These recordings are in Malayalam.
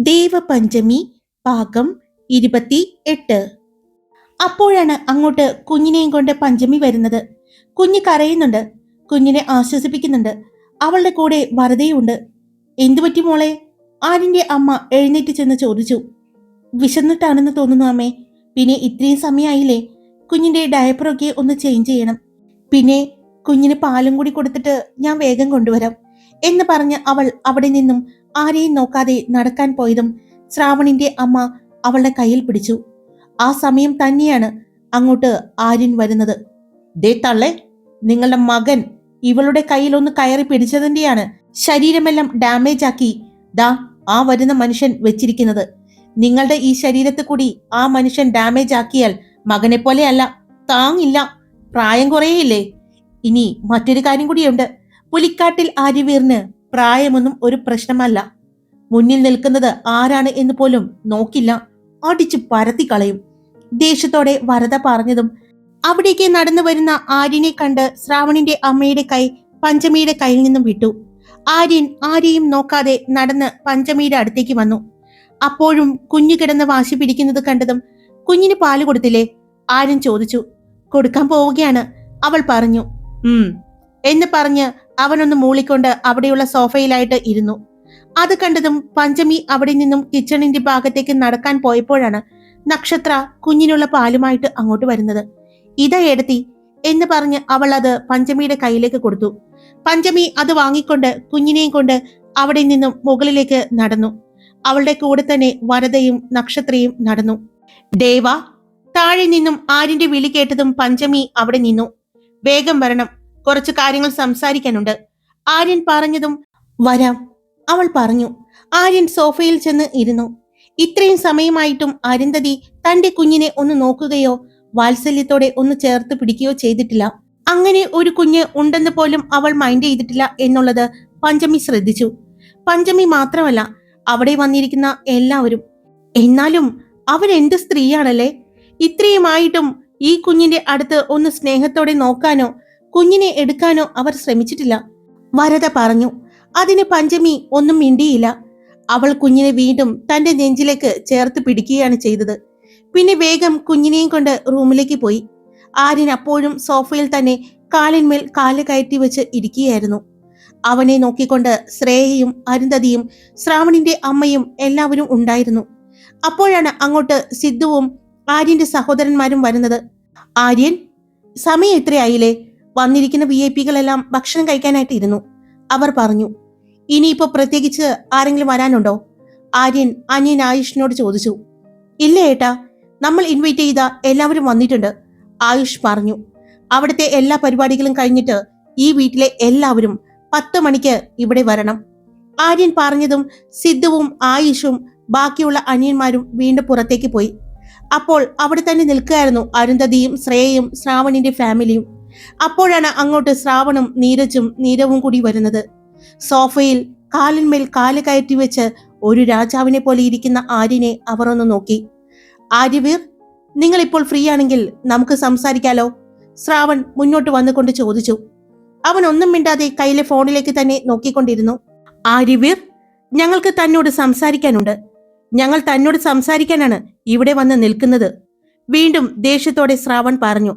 ദേവപഞ്ചമി ഭാഗം 28. അപ്പോഴാണ് അങ്ങോട്ട് കുഞ്ഞിനെയും കൊണ്ട് പഞ്ചമി വരുന്നത്. കുഞ്ഞ് കരയുന്നുണ്ട്, കുഞ്ഞിനെ ആശ്വസിപ്പിക്കുന്നുണ്ട്. അവളുടെ കൂടെ വരതയുണ്ട്. എന്തുപറ്റി മോളെ? ആരിന്റെ അമ്മ എഴുന്നേറ്റ് ചെന്ന് ചോദിച്ചു. വിശന്നിട്ടാണെന്ന് തോന്നുന്നു അമ്മേ. പിന്നെ ഇത്രയും സമയമായില്ലേ, കുഞ്ഞിന്റെ ഡയപ്പറൊക്കെ ഒന്ന് ചേഞ്ച് ചെയ്യണം. പിന്നെ കുഞ്ഞിന് പാലും കൂടി കൊടുത്തിട്ട് ഞാൻ വേഗം കൊണ്ടുവരാം എന്ന് പറഞ്ഞ് അവൾ അവിടെ നിന്നും ആരെയും നോക്കാതെ നടക്കാൻ പോയതും ശ്രാവണിന്റെ അമ്മ അവളുടെ കയ്യിൽ പിടിച്ചു. ആ സമയം തന്നെയാണ് അങ്ങോട്ട് ആര്യൻ വരുന്നത്. ദേ തള്ളെ, നിങ്ങളുടെ മകൻ ഇവളുടെ കയ്യിൽ ഒന്ന് കയറി പിടിച്ചതിന്റെയാണ് ശരീരമെല്ലാം ഡാമേജ് ആക്കി ദാ ആ വരുന്ന മനുഷ്യൻ വെച്ചിരിക്കുന്നത്. നിങ്ങളുടെ ഈ ശരീരത്തെ കൂടി ആ മനുഷ്യൻ ഡാമേജ് ആക്കിയാൽ മകനെ പോലെ അല്ല, താങ്ങില്ല. പ്രായം കുറേയില്ലേ. ഇനി മറ്റൊരു കാര്യം കൂടിയുണ്ട്. പുലിക്കാട്ടിൽ ആര്യവീറിന് പ്രായമൊന്നും ഒരു പ്രശ്നമല്ല. മുന്നിൽ നിൽക്കുന്നത് ആരാണ് എന്ന് പോലും നോക്കില്ല, അടിച്ചു പരത്തി കളയും. ദേഷ്യത്തോടെ വരദ പറഞ്ഞതും അവിടേക്ക് നടന്നു വരുന്ന ആര്യനെ കണ്ട് ശ്രാവണിന്റെ അമ്മയുടെ കൈ പഞ്ചമിയുടെ കയ്യിൽ നിന്നും വിട്ടു. ആര്യൻ ആരെയും നോക്കാതെ നടന്ന് പഞ്ചമിയുടെ അടുത്തേക്ക് വന്നു. അപ്പോഴും കുഞ്ഞു കിടന്ന് വാശി പിടിക്കുന്നത് കണ്ടതും കുഞ്ഞിന് പാല് കൊടുത്തില്ലേ? ആര്യൻ ചോദിച്ചു. കൊടുക്കാൻ പോവുകയാണ്, അവൾ പറഞ്ഞു. എന്ന് പറഞ്ഞ് അവനൊന്ന് മൂളിക്കൊണ്ട് അവിടെയുള്ള സോഫയിലായിട്ട് ഇരുന്നു. അത് കണ്ടതും പഞ്ചമി അവിടെ നിന്നും കിച്ചണിന്റെ ഭാഗത്തേക്ക് നടക്കാൻ പോയപ്പോഴാണ് നക്ഷത്ര കുഞ്ഞിനുള്ള പാലുമായിട്ട് അങ്ങോട്ട് വരുന്നത്. ഇതാ എടത്തി എന്ന് പറഞ്ഞ് അവൾ അത് പഞ്ചമിയുടെ കയ്യിലേക്ക് കൊടുത്തു. പഞ്ചമി അത് വാങ്ങിക്കൊണ്ട് കുഞ്ഞിനെയും കൊണ്ട് അവിടെ നിന്നും മുകളിലേക്ക് നടന്നു. അവളുടെ കൂടെ തന്നെ വരദയും നക്ഷത്രയും നടന്നു. ദേവ, താഴെ നിന്നും ആര്യന്റെ വിളി കേട്ടതും പഞ്ചമി അവിടെ നിന്നു. വേഗം വരണം, കുറച്ചു കാര്യങ്ങൾ സംസാരിക്കാനുണ്ട്. ആര്യൻ പറഞ്ഞതും വരാം, അവൾ പറഞ്ഞു. ആര്യൻ സോഫയിൽ ചെന്ന് ഇരുന്നു. ഇത്രയും സമയമായിട്ടും അരുന്ധതി തന്റെ കുഞ്ഞിനെ ഒന്ന് നോക്കുകയോ വാത്സല്യത്തോടെ ഒന്ന് ചേർത്ത് പിടിക്കുകയോ ചെയ്തിട്ടില്ല. അങ്ങനെ ഒരു കുഞ്ഞ് ഉണ്ടെന്ന് പോലും അവൾ മൈൻഡ് ചെയ്തിട്ടില്ല എന്നുള്ളത് പഞ്ചമി ശ്രദ്ധിച്ചു. പഞ്ചമി മാത്രമല്ല, അവിടെ വന്നിരിക്കുന്ന എല്ലാവരും. എന്നാലും അവരെന്ത് സ്ത്രീയാണല്ലേ, ഇത്രയുമായിട്ടും ഈ കുഞ്ഞിന്റെ അടുത്ത് ഒന്ന് സ്നേഹത്തോടെ നോക്കാനോ കുഞ്ഞിനെ എടുക്കാനോ അവർ ശ്രമിച്ചിട്ടില്ല. വരദ പറഞ്ഞു. അതിന് പഞ്ചമി ഒന്നും മിണ്ടിയില്ല. അവൾ കുഞ്ഞിനെ വീണ്ടും തന്റെ നെഞ്ചിലേക്ക് ചേർത്ത് പിടിക്കുകയാണ് ചെയ്തത്. പിന്നെ വേഗം കുഞ്ഞിനെയും കൊണ്ട് റൂമിലേക്ക് പോയി. ആര്യൻ അപ്പോഴും സോഫയിൽ തന്നെ കാലിന്മേൽ കാല് കയറ്റി വെച്ച് ഇരിക്കുകയായിരുന്നു. അവനെ നോക്കിക്കൊണ്ട് ശ്രേയയും അരുന്ധതിയും ശ്രാവണിന്റെ അമ്മയും എല്ലാവരും ഉണ്ടായിരുന്നു. അപ്പോഴാണ് അങ്ങോട്ട് സിദ്ധുവും ആര്യന്റെ സഹോദരന്മാരും വരുന്നത്. ആര്യൻ, സമയം എത്രയായില്ലേ? വന്നിരിക്കുന്ന VIP-കളെല്ലാം ഭക്ഷണം കഴിക്കാനായിട്ട് ഇരുന്നു, അവർ പറഞ്ഞു. ഇനിയിപ്പോ പ്രത്യേകിച്ച് ആരെങ്കിലും വരാനുണ്ടോ? ആര്യൻ അനിയൻ ആയുഷിനോട് ചോദിച്ചു. ഇല്ല ഏട്ടാ, നമ്മൾ ഇൻവൈറ്റ് ചെയ്ത എല്ലാവരും വന്നിട്ടുണ്ട്, ആയുഷ് പറഞ്ഞു. അവിടുത്തെ എല്ലാ പരിപാടികളും കഴിഞ്ഞിട്ട് ഈ വീട്ടിലെ എല്ലാവരും 10 മണിക്ക് ഇവിടെ വരണം. ആര്യൻ പറഞ്ഞതും സിദ്ധുവും ആയുഷും ബാക്കിയുള്ള അനിയന്മാരും വീണ്ടും പുറത്തേക്ക് പോയി. അപ്പോൾ അവിടെ തന്നെ നിൽക്കുകയായിരുന്നു അരുന്ധതിയും ശ്രേയയും ശ്രാവണിന്റെ ഫാമിലിയും. അപ്പോഴാണ് അങ്ങോട്ട് ശ്രാവണും നീരജും നീരവും കൂടി വരുന്നത്. സോഫയിൽ കാലിന്മേൽ കാല് കയറ്റി വെച്ച് ഒരു രാജാവിനെ പോലെ ഇരിക്കുന്ന ആര്യനെ അവർ ഒന്ന് നോക്കി. ആര്യവീർ, നിങ്ങൾ ഇപ്പോൾ ഫ്രീ ആണെങ്കിൽ നമുക്ക് സംസാരിക്കാലോ? ശ്രാവൺ മുന്നോട്ട് വന്നുകൊണ്ട് ചോദിച്ചു. അവൻ ഒന്നും മിണ്ടാതെ കയ്യിലെ ഫോണിലേക്ക് തന്നെ നോക്കിക്കൊണ്ടിരുന്നു. ആര്യവീർ, ഞങ്ങൾക്ക് തന്നോട് സംസാരിക്കാനുണ്ട്. ഞങ്ങൾ തന്നോട് സംസാരിക്കാനാണ് ഇവിടെ വന്ന് നിൽക്കുന്നത്, വീണ്ടും ദേഷ്യത്തോടെ ശ്രാവൺ പറഞ്ഞു.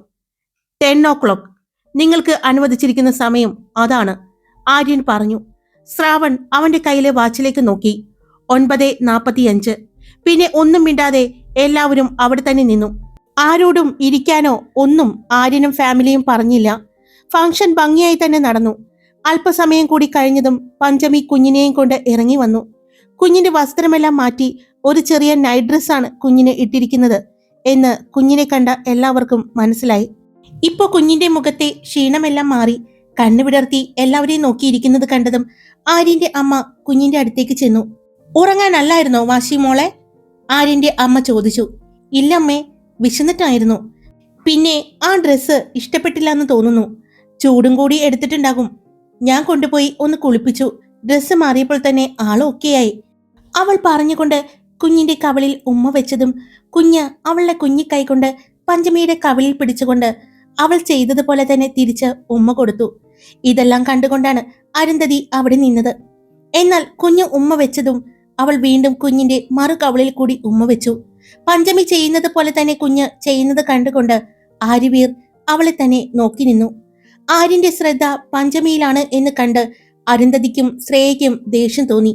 10 o'clock നിങ്ങൾക്ക് അനുവദിച്ചിരിക്കുന്ന സമയം അതാണ്, ആര്യൻ പറഞ്ഞു. ശ്രാവൺ അവന്റെ കയ്യിലെ വാച്ചിലേക്ക് നോക്കി. 9:45. പിന്നെ ഒന്നും മിണ്ടാതെ എല്ലാവരും അവിടെ തന്നെ നിന്നു. ആരോടും ഇരിക്കാനോ ഒന്നും ആര്യനും ഫാമിലിയും പറഞ്ഞില്ല. ഫംഗ്ഷൻ ഭംഗിയായി തന്നെ നടന്നു. അല്പസമയം കൂടി കഴിഞ്ഞതും പഞ്ചമി കുഞ്ഞിനെയും കൊണ്ട് ഇറങ്ങി വന്നു. കുഞ്ഞിന്റെ വസ്ത്രമെല്ലാം മാറ്റി ഒരു ചെറിയ നൈറ്റ് ഡ്രസ്സാണ് കുഞ്ഞിനെ ഇട്ടിരിക്കുന്നത് എന്ന് കുഞ്ഞിനെ കണ്ട എല്ലാവർക്കും മനസ്സിലായി. ഇപ്പൊ കുഞ്ഞിന്റെ മുഖത്തെ ക്ഷീണമെല്ലാം മാറി കണ്ണുവിടർത്തി എല്ലാവരെയും നോക്കിയിരിക്കുന്നത് കണ്ടതും ആര്യന്റെ അമ്മ കുഞ്ഞിന്റെ അടുത്തേക്ക് ചെന്നു. ഉറങ്ങാനല്ലായിരുന്നോ വാശി മോളെ? ആര്യന്റെ അമ്മ ചോദിച്ചു. ഇല്ലമ്മേ, വിശന്നിട്ടായിരുന്നു. പിന്നെ ആ ഡ്രസ്സ് ഇഷ്ടപ്പെട്ടില്ല എന്ന് തോന്നുന്നു, ചൂടും കൂടി എടുത്തിട്ടുണ്ടാകും. ഞാൻ കൊണ്ടുപോയി ഒന്ന് കുളിപ്പിച്ചു, ഡ്രസ്സ് മാറിയപ്പോൾ തന്നെ ആള് ഓക്കെയായി, അവൾ പറഞ്ഞുകൊണ്ട് കുഞ്ഞിന്റെ കവിളിൽ ഉമ്മ വെച്ചതും കുഞ്ഞ് അവളുടെ കുഞ്ഞിക്കൈ കൊണ്ട് പഞ്ചമിയുടെ കവിളിൽ പിടിച്ചുകൊണ്ട് അവൾ ചെയ്തതുപോലെ തന്നെ തിരിച്ച് ഉമ്മ കൊടുത്തു. ഇതെല്ലാം കണ്ടുകൊണ്ടാണ് അരുന്ധതി അവിടെ നിന്നത്. എന്നാൽ കുഞ്ഞ് ഉമ്മ വെച്ചതും അവൾ വീണ്ടും കുഞ്ഞിന്റെ മറുകവളിൽ കൂടി ഉമ്മ വെച്ചു. പഞ്ചമി ചെയ്യുന്നത് പോലെ തന്നെ കുഞ്ഞ് ചെയ്യുന്നത് കണ്ടുകൊണ്ട് ആര്യവീർ അവളെ തന്നെ നോക്കി നിന്നു. ആര്യന്റെ ശ്രദ്ധ പഞ്ചമിയിലാണ് എന്ന് കണ്ട് അരുന്ധതിക്കും ശ്രേയയ്ക്കും ദേഷ്യം തോന്നി.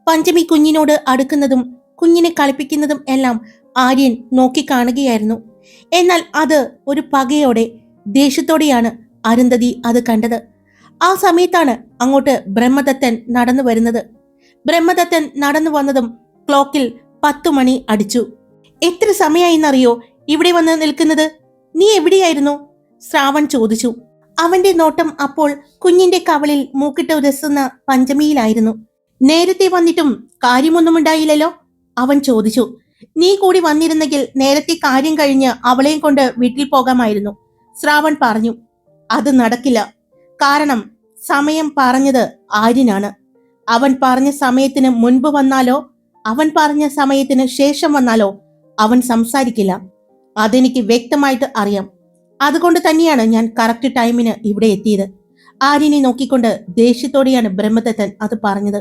പഞ്ചമി കുഞ്ഞിനോട് അടുക്കുന്നതും കുഞ്ഞിനെ കളിപ്പിക്കുന്നതും എല്ലാം ആര്യൻ നോക്കിക്കാണുകയായിരുന്നു. എന്നാൽ അത് ഒരു പകയോടെ ദേഷ്യത്തോടെയാണ് അരുന്ധതി അത് കണ്ടത്. ആ സമയത്താണ് അങ്ങോട്ട് ബ്രഹ്മദത്തൻ നടന്നു വരുന്നത്. ബ്രഹ്മദത്തൻ നടന്നു വന്നതും ക്ലോക്കിൽ 10 മണി അടിച്ചു. എത്ര സമയമായിന്നറിയോ ഇവിടെ വന്ന് നിൽക്കുന്നത്? നീ എവിടെയായിരുന്നു? ശ്രാവൺ ചോദിച്ചു. അവന്റെ നോട്ടം അപ്പോൾ കുഞ്ഞിന്റെ കവളിൽ മൂക്കിട്ട് ഉരസുന്ന പഞ്ചമിയിലായിരുന്നു. നേരത്തെ വന്നിട്ടും കാര്യമൊന്നും ഉണ്ടായില്ലല്ലോ? അവൻ ചോദിച്ചു. നീ കൂടി വന്നിരുന്നെങ്കിൽ നേരത്തെ കാര്യം കഴിഞ്ഞ് അവളെയും കൊണ്ട് വീട്ടിൽ പോകാമായിരുന്നു, ശ്രാവൺ പറഞ്ഞു. അത് നടക്കില്ല. കാരണം സമയം പറഞ്ഞത് ആര്യനാണ്. അവൻ പറഞ്ഞ സമയത്തിന് മുൻപ് വന്നാലോ അവൻ പറഞ്ഞ സമയത്തിന് ശേഷം വന്നാലോ അവൻ സംസാരിക്കില്ല. അതെനിക്ക് വ്യക്തമായിട്ട് അറിയാം. അതുകൊണ്ട് തന്നെയാണ് ഞാൻ കറക്റ്റ് ടൈമിന് ഇവിടെ എത്തിയത്. ആര്യനെ നോക്കിക്കൊണ്ട് ദേഷ്യത്തോടെയാണ് ബ്രഹ്മദത്തൻ അത് പറഞ്ഞത്.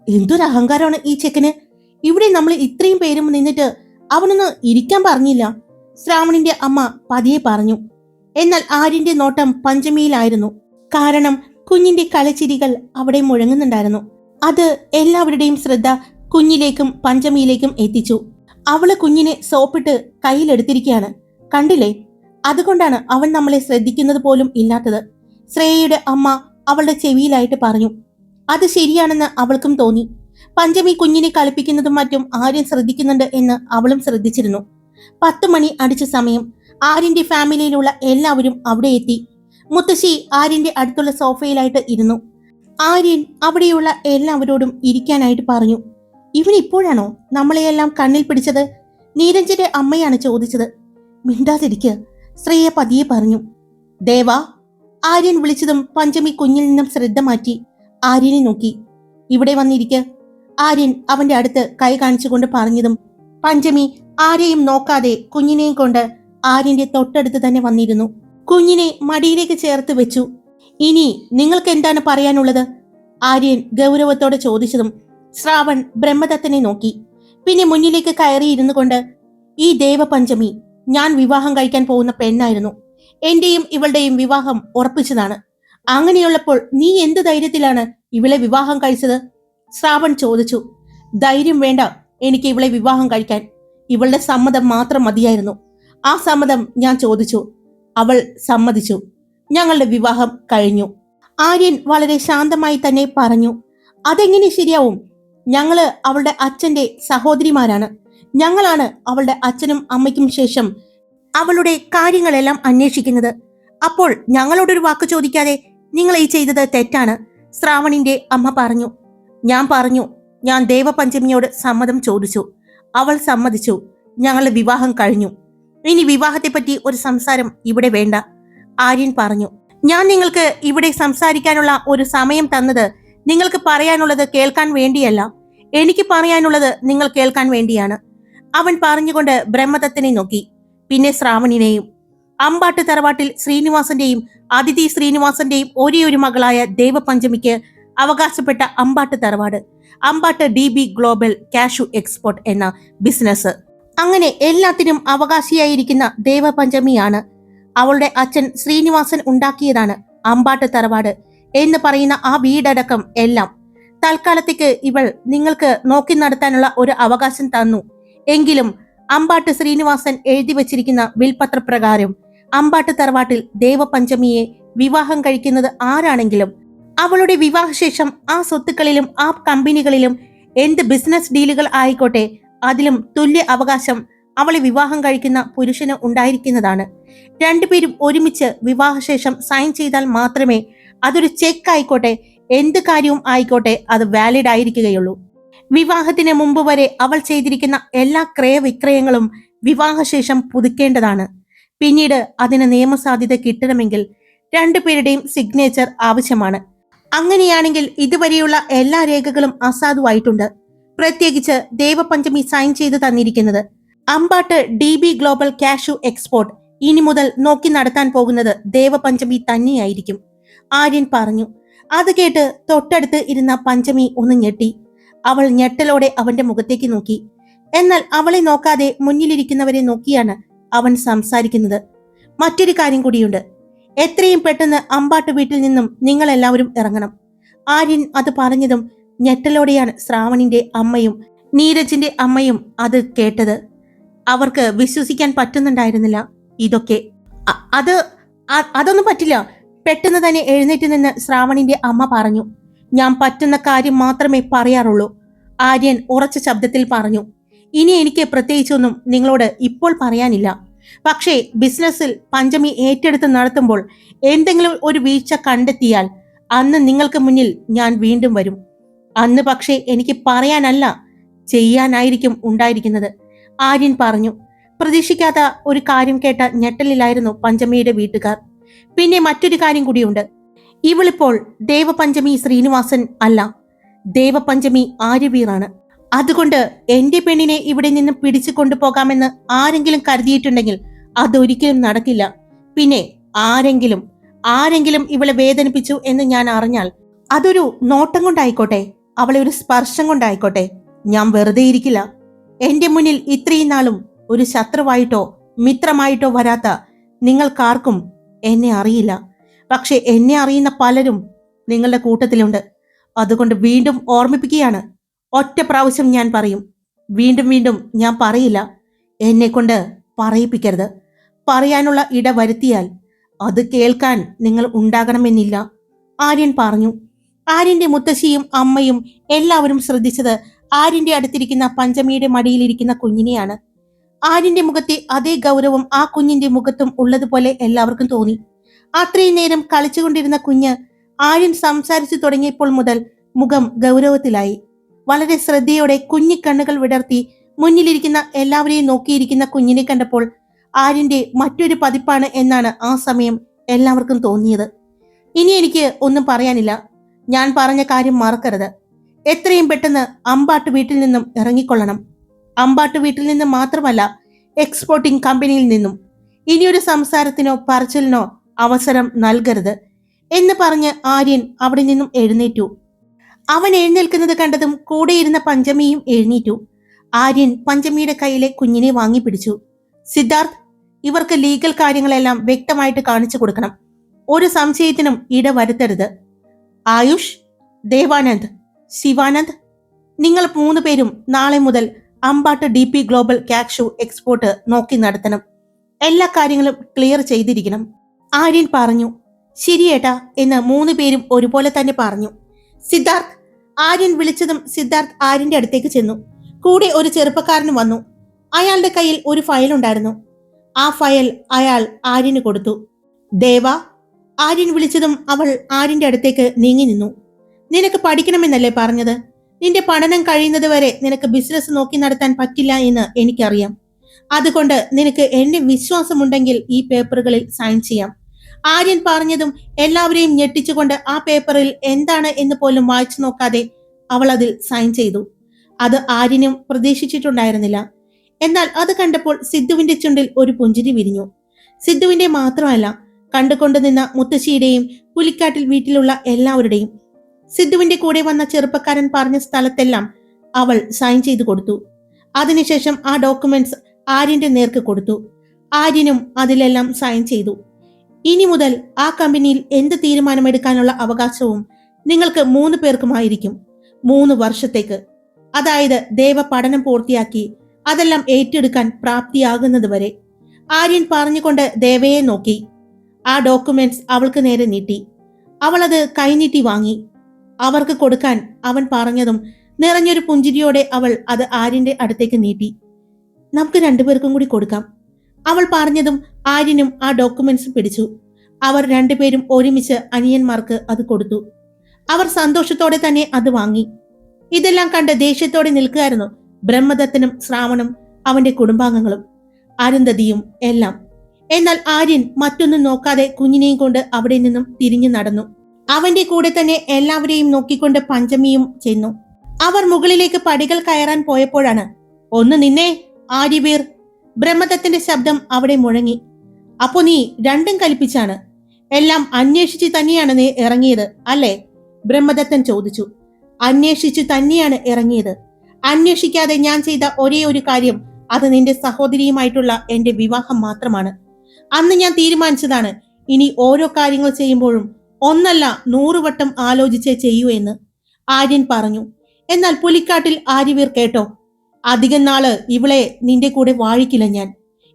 എന്തൊരു അഹങ്കാരമാണ് ഈ ചെക്കന്! ഇവിടെ നമ്മൾ ഇത്രയും പേരും നിന്നിട്ട് അവനൊന്ന് ഇരിക്കാൻ പറഞ്ഞില്ല, ശ്രാവണിന്റെ അമ്മ പതിയെ പറഞ്ഞു. എന്നാൽ ആര്യന്റെ നോട്ടം പഞ്ചമിയിലായിരുന്നു. കാരണം കുഞ്ഞിന്റെ കളിച്ചിരികൾ അവിടെ മുഴങ്ങുന്നുണ്ടായിരുന്നു. അത് എല്ലാവരുടെയും ശ്രദ്ധ കുഞ്ഞിലേക്കും പഞ്ചമിയിലേക്കും എത്തിച്ചു. അവള് കുഞ്ഞിനെ സോപ്പിട്ട് കയ്യിലെടുത്തിരിക്കുകയാണ്, കണ്ടില്ലേ? അതുകൊണ്ടാണ് അവൻ നമ്മളെ ശ്രദ്ധിക്കുന്നത് പോലും ഇല്ലാത്തത്, ശ്രേയയുടെ അമ്മ അവളുടെ ചെവിയിലായിട്ട് പറഞ്ഞു. അത് ശരിയാണെന്ന് അവൾക്കും തോന്നി. പഞ്ചമി കുഞ്ഞിനെ കളിപ്പിക്കുന്നതും മറ്റും ആര്യൻ ശ്രദ്ധിക്കുന്നുണ്ട് എന്ന് അവളും ശ്രദ്ധിച്ചിരുന്നു. 10 മണി അടിച്ച സമയം ആര്യന്റെ ഫാമിലിയിലുള്ള എല്ലാവരും അവിടെ എത്തി. മുത്തശ്ശി ആര്യന്റെ അടുത്തുള്ള സോഫയിലായിട്ട് ഇരുന്നു. ആര്യൻ അവിടെയുള്ള എല്ലാവരോടും ഇരിക്കാനായിട്ട് പറഞ്ഞു. ഇവൻ ഇപ്പോഴാണോ നമ്മളെയെല്ലാം കണ്ണിൽ പിടിച്ചത്? നീരഞ്ജന്റെ അമ്മയാണ് ചോദിച്ചത്. മിണ്ടാതിരിക്കുക, ശ്രേയ പതിയെ പറഞ്ഞു. ദേവാ, ആര്യൻ വിളിച്ചതും പഞ്ചമി കുഞ്ഞിൽ നിന്നും ശ്രദ്ധ മാറ്റി ആര്യനെ നോക്കി. ഇവിടെ വന്നിരിക്കുക, ആര്യൻ അവന്റെ അടുത്ത് കൈ കാണിച്ചുകൊണ്ട് പറഞ്ഞതും പഞ്ചമി ആരെയും നോക്കാതെ കുഞ്ഞിനെയും കൊണ്ട് ആര്യന്റെ തൊട്ടടുത്ത് തന്നെ വന്നിരുന്നു. കുഞ്ഞിനെ മടിയിലേക്ക് ചേർത്ത് വെച്ചു. ഇനി നിങ്ങൾക്ക് എന്താണ് പറയാനുള്ളത്? ആര്യൻ ഗൗരവത്തോടെ ചോദിച്ചതും ശ്രാവൺ ബ്രഹ്മദത്തനെ നോക്കി. പിന്നെ മുന്നിലേക്ക് കയറിയിരുന്നു കൊണ്ട്, ഈ ദേവപഞ്ചമി ഞാൻ വിവാഹം കഴിക്കാൻ പോകുന്ന പെണ്ണായിരുന്നു. എന്റെയും ഇവളുടെയും വിവാഹം ഉറപ്പിച്ചതാണ്. അങ്ങനെയുള്ളപ്പോൾ നീ എന്ത് ധൈര്യത്തിലാണ് ഇവളെ വിവാഹം കഴിച്ചത്? ശ്രാവൺ ചോദിച്ചു. ധൈര്യം വേണ്ട എനിക്ക് ഇവളെ വിവാഹം കഴിക്കാൻ. ഇവളുടെ സമ്മതം മാത്രം മതിയായിരുന്നു. ആ സമ്മതം ഞാൻ ചോദിച്ചു, അവൾ സമ്മതിച്ചു. ഞങ്ങളുടെ വിവാഹം കഴിഞ്ഞു. ആര്യൻ വളരെ ശാന്തമായി തന്നെ പറഞ്ഞു. അതെങ്ങനെ ശരിയാവും? ഞങ്ങള് അവളുടെ അച്ഛന്റെ സഹോദരിമാരാണ്. ഞങ്ങളാണ് അവളുടെ അച്ഛനും അമ്മയ്ക്കും ശേഷം അവളുടെ കാര്യങ്ങളെല്ലാം അന്വേഷിക്കുന്നത്. അപ്പോൾ ഞങ്ങളോടൊരു വാക്ക് ചോദിക്കാതെ നിങ്ങൾ ഈ ചെയ്തത് തെറ്റാണ്, ശ്രാവണിന്റെ അമ്മ പറഞ്ഞു. ഞാൻ പറഞ്ഞു, ഞാൻ ദേവപഞ്ചമിയോട് സമ്മതം ചോദിച്ചു. അവൾ സമ്മതിച്ചു. ഞങ്ങളുടെ വിവാഹം കഴിഞ്ഞു. ഇനി വിവാഹത്തെപ്പറ്റി ഒരു സംസാരം ഇവിടെ വേണ്ട, ആര്യൻ പറഞ്ഞു. ഞാൻ നിങ്ങൾക്ക് ഇവിടെ സംസാരിക്കാനുള്ള ഒരു സമയം തന്നത് നിങ്ങൾക്ക് പറയാനുള്ളത് കേൾക്കാൻ വേണ്ടിയല്ല, എനിക്ക് പറയാനുള്ളത് നിങ്ങൾ കേൾക്കാൻ വേണ്ടിയാണ്. അവൻ പറഞ്ഞുകൊണ്ട് ബ്രഹ്മദത്തനെ നോക്കി, പിന്നെ ശ്രാവണിനെയും. അമ്പാട്ട് തറവാട്ടിൽ ശ്രീനിവാസന്റെയും അതിഥി ശ്രീനിവാസന്റെയും ഒരേ ഒരു മകളായ ദേവപഞ്ചമിക്ക് അവകാശപ്പെട്ട അമ്പാട്ട് തറവാട്, Ambat DB global cashew export എന്ന ബിസിനസ്, അങ്ങനെ എല്ലാത്തിനും അവകാശിയായിരിക്കുന്ന ദേവപഞ്ചമിയാണ്. അവളുടെ അച്ഛൻ ശ്രീനിവാസൻ ഉണ്ടാക്കിയതാണ് അമ്പാട്ട് തറവാട് എന്ന് പറയുന്ന ആ വീടടക്കം എല്ലാം. തൽക്കാലത്തേക്ക് ഇവൾ നിങ്ങൾക്ക് നോക്കി നടത്താനുള്ള ഒരു അവകാശം തന്നു. എങ്കിലും അമ്പാട്ട് ശ്രീനിവാസൻ എഴുതി വച്ചിരിക്കുന്ന വിൽപത്രപ്രകാരം അമ്പാട്ട് തറവാട്ടിൽ ദേവപഞ്ചമിയെ വിവാഹം കഴിക്കുന്നത് ആരാണെങ്കിലും അവളുടെ വിവാഹശേഷം ആ സ്വത്തുക്കളിലും ആ കമ്പനികളിലും എന്ത് ബിസിനസ് ഡീലുകൾ ആയിക്കോട്ടെ അതിലും തുല്യ അവകാശം അവളെ വിവാഹം കഴിക്കുന്ന പുരുഷന് ഉണ്ടായിരിക്കുന്നതാണ്. രണ്ടുപേരും ഒരുമിച്ച് വിവാഹശേഷം സൈൻ ചെയ്താൽ മാത്രമേ അതൊരു ചെക്ക് ആയിക്കോട്ടെ എന്ത് കാര്യവും ആയിക്കോട്ടെ അത് വാലിഡ് ആയിരിക്കുകയുള്ളൂ. വിവാഹത്തിന് മുമ്പ് വരെ അവൾ ചെയ്തിരിക്കുന്ന എല്ലാ ക്രയവിക്രയങ്ങളും വിവാഹശേഷം പുതുക്കേണ്ടതാണ്. പിന്നീട് അതിന് നിയമസാധ്യത കിട്ടണമെങ്കിൽ രണ്ടുപേരുടെയും സിഗ്നേച്ചർ ആവശ്യമാണ്. അങ്ങനെയാണെങ്കിൽ ഇതുവരെയുള്ള എല്ലാ രേഖകളും അസാധുവായിട്ടുണ്ട്. പ്രത്യേകിച്ച് ദേവപഞ്ചമി സൈൻ ചെയ്ത് തന്നിരിക്കുന്നത്. Ambat DB global cashew export ഇനി മുതൽ നോക്കി നടത്താൻ പോകുന്നത് ദേവപഞ്ചമി തന്നെയായിരിക്കും, ആര്യൻ പറഞ്ഞു. അത് കേട്ട് തൊട്ടടുത്ത് ഇരുന്ന പഞ്ചമി ഒന്ന് ഞെട്ടി. അവൾ ഞെട്ടലോടെ അവന്റെ മുഖത്തേക്ക് നോക്കി. എന്നാൽ അവളെ നോക്കാതെ മുന്നിലിരിക്കുന്നവരെ നോക്കിയാണ് അവൻ സംസാരിക്കുന്നത്. മറ്റൊരു കാര്യം കൂടിയുണ്ട്. എത്രയും പെട്ടെന്ന് അമ്പാട്ട് വീട്ടിൽ നിന്നും നിങ്ങൾ എല്ലാവരും ഇറങ്ങണം. ആര്യൻ അത് പറഞ്ഞതും ഞെട്ടലോടെയാണ് ശ്രാവണിന്റെ അമ്മയും നീരജിന്റെ അമ്മയും അത് കേട്ടത്. അവർക്ക് വിശ്വസിക്കാൻ പറ്റുന്നുണ്ടായിരുന്നില്ല ഇതൊക്കെ. അത് അതൊന്നും പറ്റില്ല. പെട്ടെന്ന് തന്നെ എഴുന്നേറ്റ് നിന്ന് ശ്രാവണിന്റെ അമ്മ പറഞ്ഞു. ഞാൻ പറ്റുന്ന കാര്യം മാത്രമേ പറയാറുള്ളൂ, ആര്യൻ ഉറച്ച ശബ്ദത്തിൽ പറഞ്ഞു. ഇനി എനിക്ക് പ്രത്യേകിച്ചൊന്നും നിങ്ങളോട് ഇപ്പോൾ പറയാനില്ല. പക്ഷേ ബിസിനസ്സിൽ പഞ്ചമി ഏറ്റെടുത്ത് നടത്തുമ്പോൾ എന്തെങ്കിലും ഒരു വീഴ്ച കണ്ടെത്തിയാൽ അന്ന് നിങ്ങൾക്ക് മുന്നിൽ ഞാൻ വീണ്ടും വരും. അന്ന് പക്ഷേ എനിക്ക് പറയാനല്ല, ചെയ്യാനായിരിക്കും ഉണ്ടായിരിക്കുന്നത്, ആര്യൻ പറഞ്ഞു. പ്രതീക്ഷിക്കാത്ത ഒരു കാര്യം കേട്ട ഞെട്ടലിലായിരുന്നു പഞ്ചമിയുടെ വീട്ടുകാർ. പിന്നെ മറ്റൊരു കാര്യം കൂടിയുണ്ട്. ഇവളിപ്പോൾ ദേവപഞ്ചമി ശ്രീനിവാസൻ അല്ല, ദേവപഞ്ചമി ആര്യവീറാണ്. അതുകൊണ്ട് എന്റെ പെണ്ണിനെ ഇവിടെ നിന്ന് പിടിച്ചു കൊണ്ടുപോകാമെന്ന് ആരെങ്കിലും കരുതിയിട്ടുണ്ടെങ്കിൽ അതൊരിക്കലും നടക്കില്ല. പിന്നെ ആരെങ്കിലും ഇവളെ വേദനിപ്പിച്ചു എന്ന് ഞാൻ അറിഞ്ഞാൽ, അതൊരു നോട്ടം കൊണ്ടായിക്കോട്ടെ, അവളെ ഒരു സ്പർശം കൊണ്ടായിക്കോട്ടെ, ഞാൻ വെറുതെ ഇരിക്കില്ല. എന്റെ മുന്നിൽ ഇത്രയും നാളും ഒരു ശത്രുവായിട്ടോ മിത്രമായിട്ടോ വരാത്ത നിങ്ങൾക്കാർക്കും എന്നെ അറിയില്ല. പക്ഷെ എന്നെ അറിയുന്ന പലരും നിങ്ങളുടെ കൂട്ടത്തിലുണ്ട്. അതുകൊണ്ട് വീണ്ടും ഓർമ്മിപ്പിക്കുകയാണ്. ഒറ്റ പ്രാവശ്യം ഞാൻ പറയും, വീണ്ടും വീണ്ടും ഞാൻ പറയില്ല. എന്നെ കൊണ്ട് പറയിപ്പിക്കരുത്. പറയാനുള്ള ഇട വരുത്തിയാൽ അത് കേൾക്കാൻ നിങ്ങൾ ഉണ്ടാകണമെന്നില്ല, ആര്യൻ പറഞ്ഞു. ആര്യന്റെ മുത്തശ്ശിയും അമ്മയും എല്ലാവരും ശ്രദ്ധിച്ചത് ആര്യന്റെ അടുത്തിരിക്കുന്ന പഞ്ചമിയുടെ മടിയിലിരിക്കുന്ന കുഞ്ഞിനെയാണ്. ആര്യന്റെ മുഖത്തെ അതേ ഗൗരവം ആ കുഞ്ഞിന്റെ മുഖത്തും ഉള്ളതുപോലെ എല്ലാവർക്കും തോന്നി. അത്രയും നേരം കളിച്ചുകൊണ്ടിരുന്ന കുഞ്ഞ് ആര്യൻ സംസാരിച്ചു തുടങ്ങിയപ്പോൾ മുതൽ മുഖം ഗൗരവത്തിലായി. വളരെ ശ്രദ്ധയോടെ കുഞ്ഞിക്കണ്ണുകൾ വിടർത്തി മുന്നിലിരിക്കുന്ന എല്ലാവരെയും നോക്കിയിരിക്കുന്ന കുഞ്ഞിനെ കണ്ടപ്പോൾ ആര്യന്റെ മറ്റൊരു പതിപ്പാണ് എന്നാണ് ആ സമയം എല്ലാവർക്കും തോന്നിയത്. ഇനി എനിക്ക് ഒന്നും പറയാനില്ല. ഞാൻ പറഞ്ഞ കാര്യം മറക്കരുത്. എത്രയും പെട്ടെന്ന് അമ്പാട്ട് വീട്ടിൽ നിന്നും ഇറങ്ങിക്കൊള്ളണം. അമ്പാട്ട് വീട്ടിൽ നിന്നും മാത്രമല്ല, എക്സ്പോർട്ടിംഗ് കമ്പനിയിൽ നിന്നും. ഇനിയൊരു സംസാരത്തിനോ പറച്ചിലിനോ അവസരം നൽകരുത് എന്ന് പറഞ്ഞ് ആര്യൻ അവിടെ നിന്നും എഴുന്നേറ്റു. അവൻ എഴുന്നേൽക്കുന്നത് കണ്ടതും കൂടെയിരുന്ന പഞ്ചമിയും എഴുന്നേറ്റു. ആര്യൻ പഞ്ചമിയുടെ കയ്യിലെ കുഞ്ഞിനെ വാങ്ങി പിടിച്ചു. സിദ്ധാർത്ഥ്, ഇവർക്ക് ലീഗൽ കാര്യങ്ങളെല്ലാം വ്യക്തമായിട്ട് കാണിച്ചു കൊടുക്കണം. ഒരു സംശയത്തിനും ഇട വരുത്തരുത്. ആയുഷ്, ദേവാനന്ദ്, ശിവാനന്ദ്, നിങ്ങൾ 3 പേരും നാളെ മുതൽ Ambat DP global cashew export നോക്കി നടത്തണം. എല്ലാ കാര്യങ്ങളും ക്ലിയർ ചെയ്തിരിക്കണം, ആര്യൻ പറഞ്ഞു. ശരിയേട്ടാ എന്ന് 3 പേരും ഒരുപോലെ തന്നെ പറഞ്ഞു. സിദ്ധാർത്ഥ്, ആര്യൻ വിളിച്ചതും സിദ്ധാർത്ഥ് ആര്യന്റെ അടുത്തേക്ക് ചെന്നു. കൂടെ ഒരു ചെറുപ്പക്കാരനും വന്നു. അയാളുടെ കയ്യിൽ ഒരു ഫയൽ ഉണ്ടായിരുന്നു. ആ ഫയൽ അയാൾ ആര്യന് കൊടുത്തു. ദേവ, ആര്യൻ വിളിച്ചതും അവൾ ആര്യന്റെ അടുത്തേക്ക് നീങ്ങി നിന്നു. നിനക്ക് പഠിക്കണമെന്നല്ലേ പറഞ്ഞത്? നിന്റെ പഠനം കഴിയുന്നത് വരെ നിനക്ക് ബിസിനസ് നോക്കി നടത്താൻ പറ്റില്ല എന്ന് എനിക്കറിയാം. അതുകൊണ്ട് നിനക്ക് എന്നെ വിശ്വാസമുണ്ടെങ്കിൽ ഈ പേപ്പറുകളിൽ സൈൻ ചെയ്യാം, ആര്യൻ പറഞ്ഞതും എല്ലാവരെയും ഞെട്ടിച്ചുകൊണ്ട് ആ പേപ്പറിൽ എന്താണ് എന്ന് പോലും വായിച്ചു നോക്കാതെ അവൾ അതിൽ സൈൻ ചെയ്തു. അത് ആര്യനും പ്രതീക്ഷിച്ചിട്ടുണ്ടായിരുന്നില്ല. എന്നാൽ അത് കണ്ടപ്പോൾ സിദ്ധുവിന്റെ ചുണ്ടിൽ ഒരു പുഞ്ചിരി വിരിഞ്ഞു. സിദ്ധുവിന്റെ മാത്രമല്ല, കണ്ടുകൊണ്ടു നിന്ന മുത്തശ്ശിയുടെയും പുലിക്കാട്ടിൽ വീട്ടിലുള്ള എല്ലാവരുടെയും. സിദ്ധുവിന്റെ കൂടെ വന്ന ചെറുപ്പക്കാരൻ പറഞ്ഞ സ്ഥലത്തെല്ലാം അവൾ സൈൻ ചെയ്തു കൊടുത്തു. അതിനുശേഷം ആ ഡോക്യുമെന്റ്സ് ആര്യന്റെ നേർക്ക് കൊടുത്തു. ആര്യനും അതിലെല്ലാം സൈൻ ചെയ്തു. ഇനി മുതൽ ആ കമ്പനിയിൽ എന്ത് തീരുമാനമെടുക്കാനുള്ള അവകാശവും നിങ്ങൾക്ക് 3 പേർക്കുമായിരിക്കും, 3 വർഷത്തേക്ക്. അതായത് ദേവ പഠനം പൂർത്തിയാക്കി അതെല്ലാം ഏറ്റെടുക്കാൻ പ്രാപ്തിയാകുന്നത് വരെ, ആര്യൻ പറഞ്ഞുകൊണ്ട് ദേവയെ നോക്കി. ആ ഡോക്യുമെന്റ്സ് അവൾക്ക് നേരെ നീട്ടി. അവൾ അത് കൈനീട്ടി വാങ്ങി. അവർക്ക് കൊടുക്കാൻ അവൻ പറഞ്ഞതും നിറഞ്ഞൊരു പുഞ്ചിരിയോടെ അവൾ അത് ആര്യന്റെ അടുത്തേക്ക് നീട്ടി. നമുക്ക് 2 പേർക്കും കൂടി കൊടുക്കാം, അവൾ പറഞ്ഞതും ആര്യനും ആ ഡോക്യുമെന്റ്സ് പിടിച്ചു. അവർ 2 പേരും ഒരുമിച്ച് അനിയന്മാർക്ക് അത് കൊടുത്തു. അവർ സന്തോഷത്തോടെ തന്നെ അത് വാങ്ങി. ഇതെല്ലാം കണ്ട് ദേഷ്യത്തോടെ നിൽക്കുകയായിരുന്നു ബ്രഹ്മദത്തനും ശ്രാവണും അവന്റെ കുടുംബാംഗങ്ങളും അരുന്ധതിയും എല്ലാം. എന്നാൽ ആര്യൻ മറ്റൊന്നും നോക്കാതെ കുഞ്ഞിനെയും കൊണ്ട് അവിടെ നിന്നും തിരിഞ്ഞു നടന്നു. അവന്റെ കൂടെ തന്നെ എല്ലാവരെയും നോക്കിക്കൊണ്ട് പഞ്ചമിയും ചെന്നു. അവർ മുകളിലേക്ക് പടികൾ കയറാൻ പോയപ്പോഴാണ് ഒന്ന് നിന്നേ ആര്യവീർ, ബ്രഹ്മദത്തന്റെ ശബ്ദം അവിടെ മുഴങ്ങി. അപ്പോ നീ രണ്ടും കൽപ്പിച്ചാണ്, എല്ലാം അന്വേഷിച്ച് തന്നെയാണ് നീ ഇറങ്ങിയത് അല്ലേ? ബ്രഹ്മദത്തൻ ചോദിച്ചു. അന്വേഷിച്ചു തന്നെയാണ് ഇറങ്ങിയത്. അന്വേഷിക്കാതെ ഞാൻ ചെയ്ത ഒരേ ഒരു കാര്യം അത് നിന്റെ സഹോദരിയുമായിട്ടുള്ള എന്റെ വിവാഹം മാത്രമാണ്. അന്ന് ഞാൻ തീരുമാനിച്ചതാണ് ഇനി ഓരോ കാര്യങ്ങൾ ചെയ്യുമ്പോഴും ഒന്നല്ല 100 വട്ടം ആലോചിച്ചേ ചെയ്യൂ എന്ന് ആര്യൻ പറഞ്ഞു. എന്നാൽ പുലിക്കാട്ടിൽ ആര്യവീർ കേട്ടോ, അധികം നാള് ഇവളെ നിന്റെ കൂടെ വാഴിക്കില്ല ഞാൻ.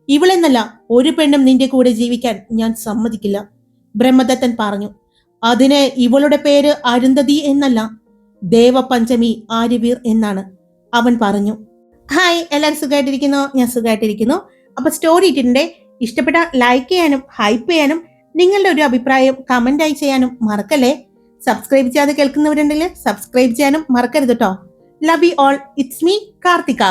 ഇവളെന്നല്ല ഒരു പെണ്ണും നിന്റെ കൂടെ ജീവിക്കാൻ ഞാൻ സമ്മതിക്കില്ല, ബ്രഹ്മദത്തൻ പറഞ്ഞു. അതിന് ഇവളുടെ പേര് അരുന്ധതി എന്നല്ല, ദേവപഞ്ചമി ആര്യവീർ എന്നാണ്, അവൻ പറഞ്ഞു. ഹായ്, എല്ലാവരും സുഖമായിട്ടിരിക്കുന്നു? ഞാൻ സുഖമായിട്ടിരിക്കുന്നു. അപ്പൊ സ്റ്റോറി ഇട്ടിട്ടുണ്ടേ, ഇഷ്ടപ്പെട്ട ലൈക്ക് ചെയ്യാനും ഹൈപ്പ് ചെയ്യാനും നിങ്ങളുടെ ഒരു അഭിപ്രായം കമന്റായി ചെയ്യാനും മറക്കല്ലേ. സബ്സ്ക്രൈബ് ചെയ്യാതെ കേൾക്കുന്നവരുണ്ടെങ്കിൽ സബ്സ്ക്രൈബ് ചെയ്യാനും മറക്കരുത് കേട്ടോ. Love you all. It's me Karthika.